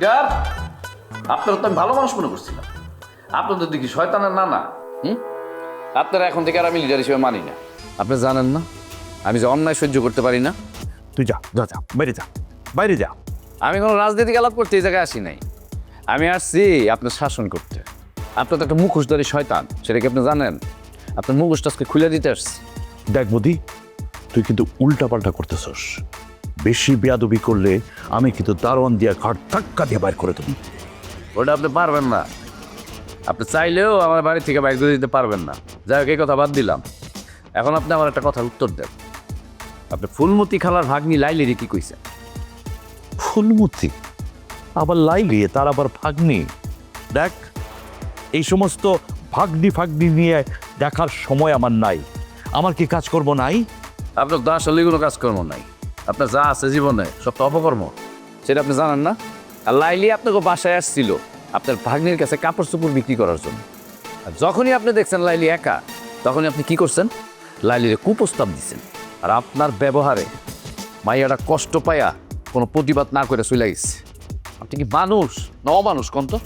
শিকার, আপনারা তো আমি ভালো মানুষ মনে করছিলাম। আপনাদের দেখি শয়তানের নানা। আপনারা এখন থেকে আর আমি লিডার হিসেবে মানি না। আপনি জানেন না আমি যে অন্যায় সহ্য করতে পারি না। তুই যা যা যা, বাইরে যা, বাইরে যা। আমি কোনো রাজনৈতিক আলাপ করতে এই জায়গায় আসি নাই। আমি আসছি আপনার শাসন করতে। আপনার তো একটা মুখোশধারী শয়তান, সেটা কি আপনি জানেন? আপনার মুখোশটা আজকে খুলে দিতে আসছি। দেখ মোদি, তুই কিন্তু উল্টাপাল্টা করতেছস। বেশি বেয়াদবি করলে আমি কিন্তু দারোয়ান দিয়া ঘাট ধাক্কা দিয়ে বাইর করে দেবো। ওটা আপনি পারবেন না। আপনি চাইলেও আমার বাড়ি থেকে বাইক করে দিতে পারবেন না। যাই হোক, এই কথা বাদ দিলাম। এখন আপনি আমার একটা কথার উত্তর দেন। আপনি ফুলমতি খালার ভাগ্নি লাইলিরে কি কইছেন? ফুলমতি আবার লাইলি, তার আবার ভাগ্নি। দেখ, এই সমস্ত ভাগ্নি ফাগ্নি নিয়ে দেখার সময় আমার নাই। আমার কি কাজ করব নাই? আপনার তো আসলে কোনো কাজকর্ম নাই। আপনার যা আছে জীবনে সব তো অপকর্ম, সেটা আপনি জানেন না। আর লাইলি আপনাকে বাসায় আসছিল আপনার ভাগ্নির কাছে কাপড় চোপড় বিক্রি করার জন্য। আর যখনই আপনি দেখছেন লাইলি একা, তখনই আপনি কি করছেন? লাইলিরে কুপ্রস্তাব দিচ্ছেন। আর আপনার ব্যবহারে মাইয়াটা কষ্ট পায়া কোনো প্রতিবাদ না করে চলে গেছে। আপনি কি মানুষ না অমানুষ কোন তো?